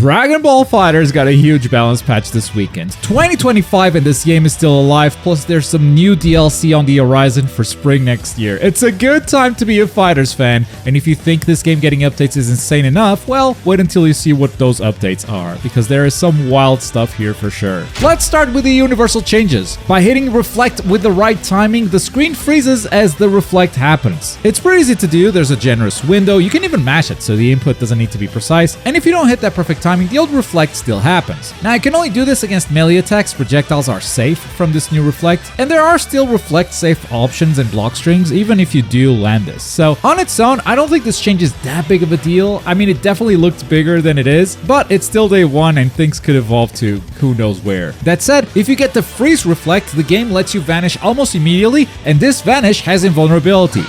Dragon Ball FighterZ got a huge balance patch this weekend. 2025 and this game is still alive, plus there's some new DLC on the horizon for spring next year. It's a good time to be a FighterZ fan, and if you think this game getting updates is insane enough, well, wait until you see what those updates are, because there is some wild stuff here for sure. Let's start with the universal changes. By hitting reflect with the right timing, the screen freezes as the reflect happens. It's pretty easy to do, there's a generous window, you can even mash it so the input doesn't need to be precise, and if you don't hit that perfect timing, the old reflect still happens. Now, I can only do this against melee attacks. Projectiles are safe from this new reflect, and there are still reflect safe options and block strings even if you do land this. So on its own, I don't think this change is that big of a deal. I mean, it definitely looked bigger than it is, but it's still day one and things could evolve to who knows where. That said, if you get the freeze reflect, the game lets you vanish almost immediately, and this vanish has invulnerability.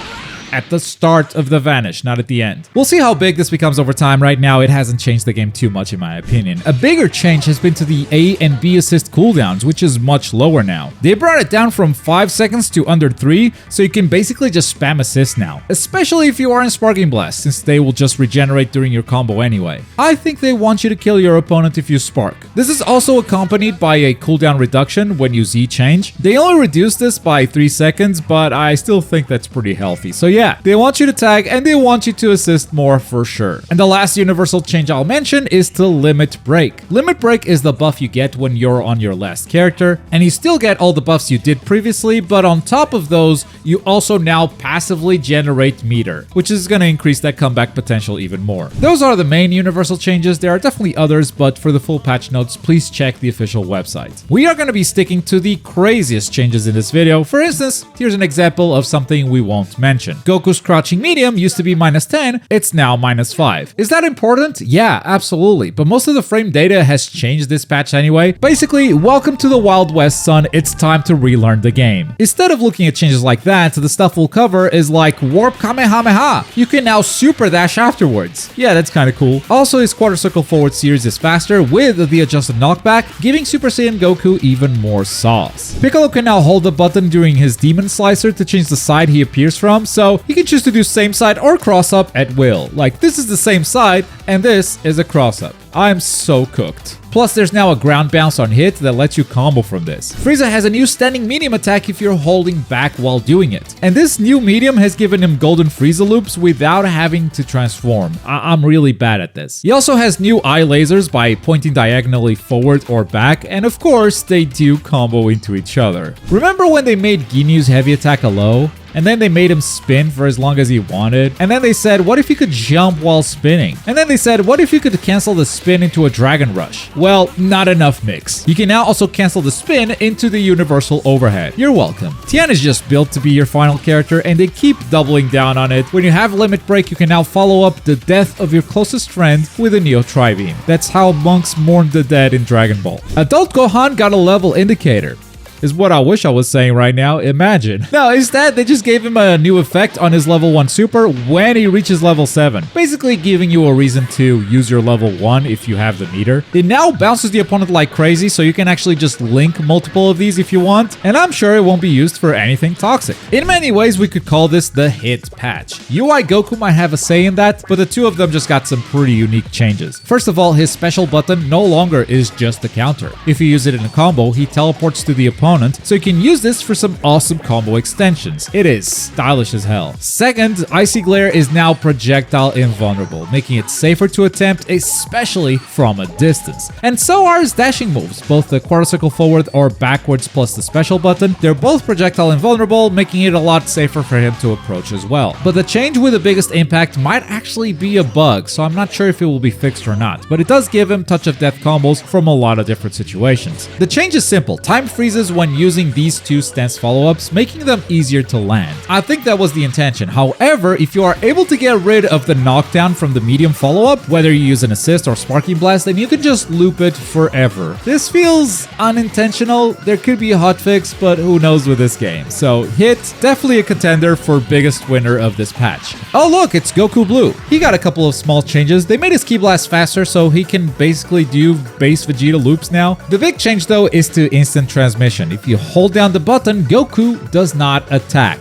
At the start of the vanish, not at the end. We'll see how big this becomes over time. Right now, it hasn't changed the game too much in my opinion. A bigger change has been to the A and B assist cooldowns, which is much lower now. They brought it down from 5 seconds to under 3, so you can basically just spam assist now. Especially if you are in Sparking Blast, since they will just regenerate during your combo anyway. I think they want you to kill your opponent if you spark. This is also accompanied by a cooldown reduction when you Z change. They only reduced this by 3 seconds, but I still think that's pretty healthy. So yeah, they want you to tag and they want you to assist more for sure. And the last universal change I'll mention is to Limit Break. Limit Break is the buff you get when you're on your last character, and you still get all the buffs you did previously, but on top of those, you also now passively generate meter, which is going to increase that comeback potential even more. Those are the main universal changes. There are definitely others, but for the full patch notes, please check the official website. We are going to be sticking to the craziest changes in this video. For instance, here's an example of something we won't mention. Goku's crouching medium used to be -10, it's now -5. Is that important? Yeah, absolutely, but most of the frame data has changed this patch anyway. Basically, welcome to the Wild West, son, it's time to relearn the game. Instead of looking at changes like that, the stuff we'll cover is like Warp Kamehameha. You can now super dash afterwards. Yeah, that's kinda cool. Also, his quarter circle forward series is faster with the adjusted knockback, giving Super Saiyan Goku even more sauce. Piccolo can now hold the button during his Demon Slicer to change the side he appears from, so you can choose to do same side or cross up at will. Like, this is the same side, and this is a cross up. I'm so cooked. Plus, there's now a ground bounce on hit that lets you combo from this. Frieza has a new standing medium attack if you're holding back while doing it. And this new medium has given him golden Frieza loops without having to transform. I'm really bad at this. He also has new eye lasers by pointing diagonally forward or back, and of course, they do combo into each other. Remember when they made Ginyu's heavy attack a low? And then they made him spin for as long as he wanted. And then they said, what if you could jump while spinning? And then they said, what if you could cancel the spin into a Dragon Rush? Well, not enough mix. You can now also cancel the spin into the universal overhead. You're welcome. Tien is just built to be your final character, and they keep doubling down on it. When you have Limit Break, you can now follow up the death of your closest friend with a Neo Tri-Beam. That's how monks mourn the dead in Dragon Ball. Adult Gohan got a level indicator. Is what I wish I was saying right now, imagine. No, instead, they just gave him a new effect on his level 1 super when he reaches level 7. Basically giving you a reason to use your level 1 if you have the meter. It now bounces the opponent like crazy, so you can actually just link multiple of these if you want, and I'm sure it won't be used for anything toxic. In many ways, we could call this the hit patch. UI Goku might have a say in that, but the two of them just got some pretty unique changes. First of all, his special button no longer is just a counter. If you use it in a combo, he teleports to the opponent, so you can use this for some awesome combo extensions. It is stylish as hell. Second, Icy Glare is now projectile invulnerable, making it safer to attempt, especially from a distance. And so are his dashing moves, both the quarter circle forward or backwards plus the special button. They're both projectile invulnerable, making it a lot safer for him to approach as well. But the change with the biggest impact might actually be a bug, so I'm not sure if it will be fixed or not, but it does give him touch of death combos from a lot of different situations. The change is simple. Time freezes when using these two stance follow-ups, making them easier to land. I think that was the intention. However, if you are able to get rid of the knockdown from the medium follow-up, whether you use an assist or Sparking Blast, then you can just loop it forever. This feels unintentional. There could be a hotfix, but who knows with this game. So Hit, definitely a contender for biggest winner of this patch. Oh look, it's Goku Blue. He got a couple of small changes. They made his Ki Blast faster, so he can basically do base Vegeta loops now. The big change though is to instant transmission. If you hold down the button, Goku does not attack.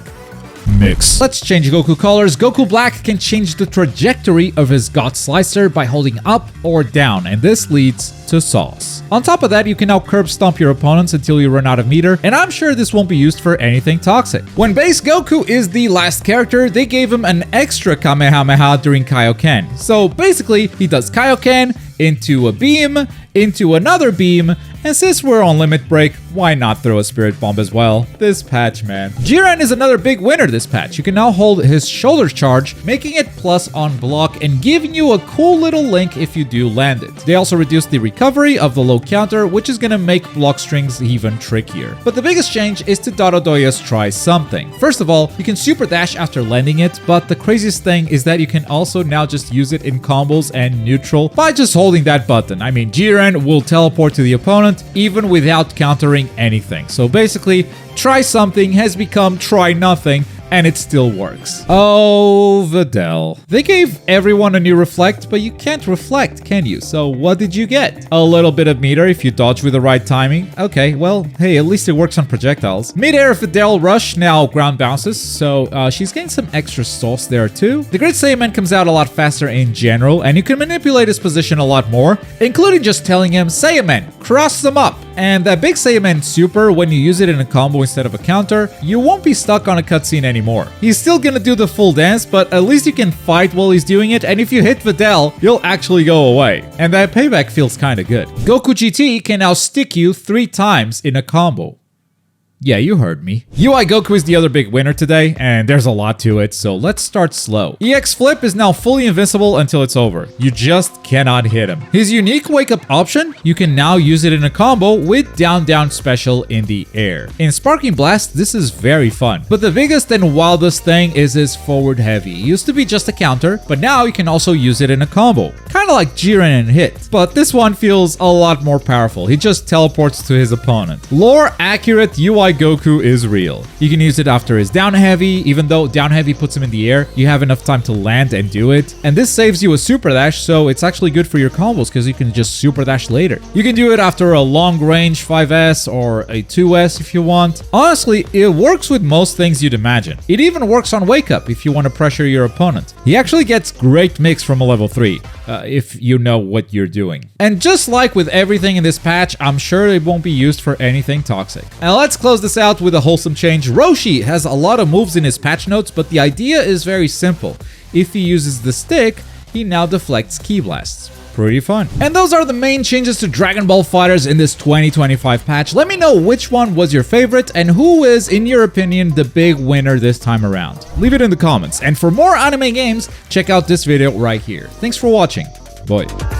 Mix. Let's change Goku colors. Goku Black can change the trajectory of his God Slicer by holding up or down, and this leads to sauce. On top of that, you can now curb stomp your opponents until you run out of meter, and I'm sure this won't be used for anything toxic. When base Goku is the last character, they gave him an extra Kamehameha during Kaioken. So basically, he does Kaioken into a beam, into another beam, and since we're on limit break, why not throw a spirit bomb as well? This patch, man. Jiren is another big winner this patch. You can now hold his shoulder charge, making it plus on block and giving you a cool little link if you do land it. They also reduced the recovery of the low counter, which is gonna make block strings even trickier. But the biggest change is to Dododoya's Try Something. First of all, you can super dash after landing it, but the craziest thing is that you can also now just use it in combos and neutral by just holding that button. I mean, Jiren will teleport to the opponent even without countering anything. So basically, Try Something has become Try Nothing, and it still works. Oh, Videl. They gave everyone a new reflect, but you can't reflect, can you? So what did you get? A little bit of meter if you dodge with the right timing. Okay, well, hey, at least it works on projectiles. Mid-air Videl Rush now ground bounces, so she's getting some extra sauce there too. The Great Saiyaman comes out a lot faster in general, and you can manipulate his position a lot more, including just telling him, Saiyaman, cross them up. And that Big Saiyaman Super, when you use it in a combo instead of a counter, you won't be stuck on a cutscene anymore. He's still gonna do the full dance, but at least you can fight while he's doing it, and if you hit Videl, he'll actually go away. And that payback feels kinda good. Goku GT can now stick you 3 times in a combo. Yeah, you heard me. UI Goku is the other big winner today, and there's a lot to it, so let's start slow. EX Flip is now fully invincible until it's over. You just cannot hit him. His unique wake up option, you can now use it in a combo with down down special in the air. In Sparking Blast, this is very fun, but the biggest and wildest thing is his forward heavy. It used to be just a counter, but now you can also use it in a combo. Kinda like Jiren and Hit, but this one feels a lot more powerful. He just teleports to his opponent. Lore accurate UI Goku is real. You can use it after his down heavy, even though down heavy puts him in the air, you have enough time to land and do it. And this saves you a super dash, so it's actually good for your combos because you can just super dash later. You can do it after a long range 5S or a 2S if you want. Honestly, it works with most things you'd imagine. It even works on wake up if you want to pressure your opponent. He actually gets great mix from a level 3. If you know what you're doing. And just like with everything in this patch, I'm sure it won't be used for anything toxic. Now let's close this out with a wholesome change. Roshi has a lot of moves in his patch notes, but the idea is very simple. If he uses the stick, he now deflects ki blasts. Pretty fun. And those are the main changes to Dragon Ball FighterZ in this 2025 patch. Let me know which one was your favorite and who is, in your opinion, the big winner this time around. Leave it in the comments. And for more anime games, check out this video right here. Thanks for watching. Bye.